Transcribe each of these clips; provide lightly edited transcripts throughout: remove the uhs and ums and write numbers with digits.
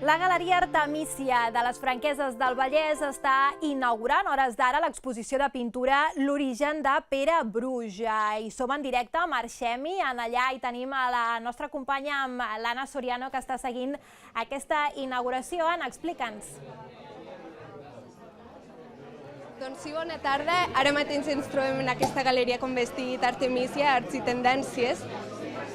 La Galeria Artemísia de les Franqueses del Vallès està inaugurant a hores d'ara l'exposició de pintura L'origen de Pere Bruix. I som en directe, marxem-hi, allà i tenim a la nostra companya, l'Anna Soriano, que està seguint aquesta inauguració. Anna, explica'ns. Doncs sí, bona tarda. Ara mateix ens trobem en aquesta galeria com vestit Artemísia, Arts i Tendències.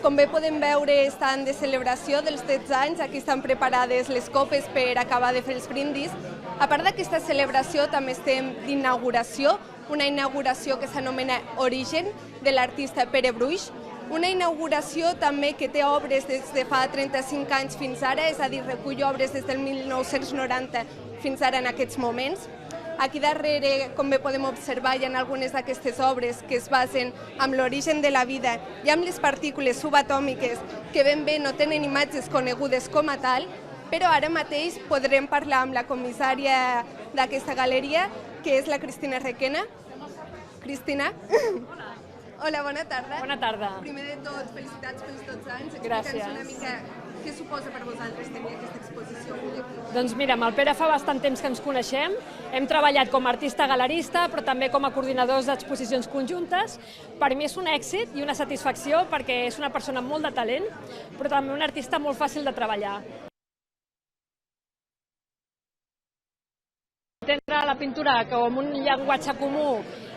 Com bé podem veure, estan de celebració dels 13 anys, aquí estan preparades les copes per acabar de fer els brindis. A part d'aquesta celebració també estem d'inauguració, una inauguració que s'anomena Origen, de l'artista Pere Bruix, una inauguració també que té obres des de fa 35 anys fins ara, és a dir, recull obres des del 1990 fins ara en aquests moments. Aquí darrere, com bé podem observar, hi ha algunes d'aquestes obres que es basen en l'origen de la vida i amb les partícules subatòmiques que ben bé no tenen imatges conegudes com a tal, però ara mateix podrem parlar amb la comissària d'aquesta galeria, que és la Cristina Requena. Cristina? Hola, bona tarda. Bona tarda. Primer de tot, felicitats pels 12 anys. Gràcies. Explica'ns una mica què suposa per vosaltres tenir aquesta exposició avui aquí. Doncs mira, amb el Pere fa bastant temps que ens coneixem. Hem treballat com a artista galerista, però també com a coordinadors d'exposicions conjuntes. Per mi és un èxit i una satisfacció perquè és una persona amb molt de talent, però també un artista molt fàcil de treballar. Entendre la pintura com un llenguatge comú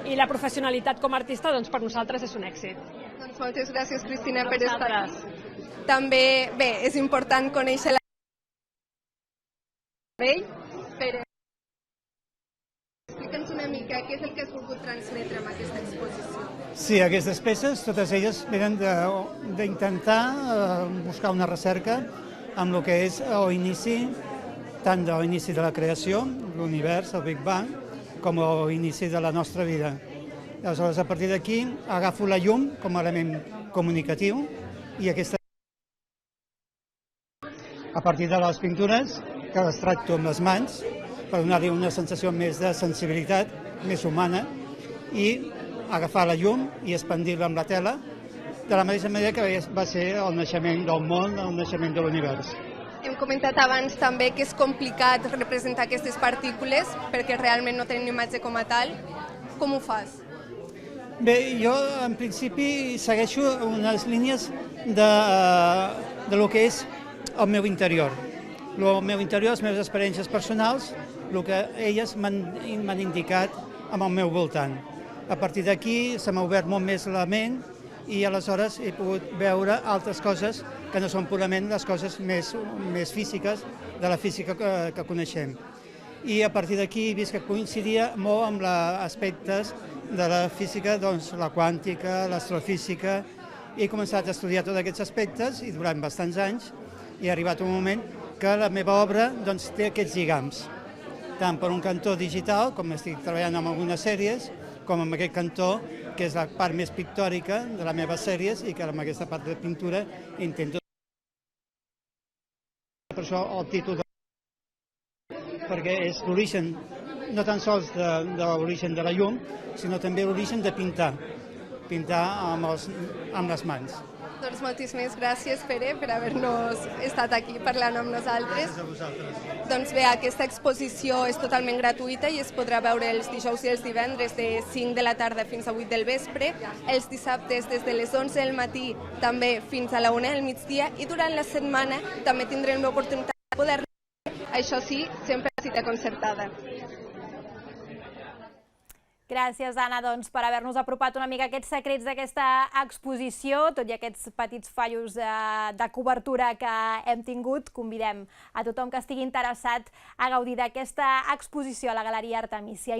i la professionalitat com a artista, doncs per nosaltres és un èxit. Doncs moltes gràcies, Cristina, per estar aquí. També, bé, és important conèixer la Pere. Explica'ns una mica què és el que has volgut transmetre amb aquesta exposició. Sí, aquestes peces, totes elles, venen d'intentar buscar una recerca amb el que és l'inici, tant de l'inici de la creació, l'univers, el Big Bang, com l'inici de la nostra vida. Aleshores, a partir d'aquí, agafo la llum com a element comunicatiu i aquesta a partir de les pintures, que les tracto amb les mans, per donar-li una sensació més de sensibilitat, més humana, i agafar la llum i expandir-la amb la tela, de la mateixa manera que va ser el naixement del món, el naixement de l'univers. Hem comentat abans també que és complicat representar aquestes partícules, perquè realment no tenen imatge com a tal. Com ho fas? Bé, jo en principi segueixo unes línies de lo que és el meu interior. El meu interior, les meves experiències personals, el que elles m'han indicat amb el meu voltant. A partir d'aquí se m'ha obert molt més la ment i aleshores he pogut veure altres coses que no són purament les coses més físiques de la física que coneixem. I a partir d'aquí he vist que coincidia molt amb aspectes de la física, doncs la quàntica, l'astrofísica. He començat a estudiar tots aquests aspectes i durant bastants anys i ha arribat un moment que la meva obra doncs, té aquests lligams, tant per un cantó digital, com estic treballant amb algunes sèries, com amb aquest cantó, que és la part més pictòrica de les meves sèries i que amb aquesta part de pintura intento. Per això el títol perquè és l'origen, no tan sols de l'origen de la llum, sinó també l'origen de pintar amb les mans. Doncs moltíssimes gràcies, Pere, per haver-nos estat aquí parlant amb nosaltres. Gràcies a vosaltres. Doncs bé, aquesta exposició és totalment gratuïta i es podrà veure els dijous i els divendres de 5 de la tarda fins a 8 del vespre, els dissabtes des de les 11 del matí també fins a la 1 del migdia i durant la setmana també tindrem l'oportunitat de poder, això sí, sempre a cita concertada. Gràcies, Anna, per haver-nos apropat una mica aquests secrets d'aquesta exposició, tot i aquests petits fallos de cobertura que hem tingut. Convidem a tothom que estigui interessat a gaudir d'aquesta exposició a la Galeria Artemísia.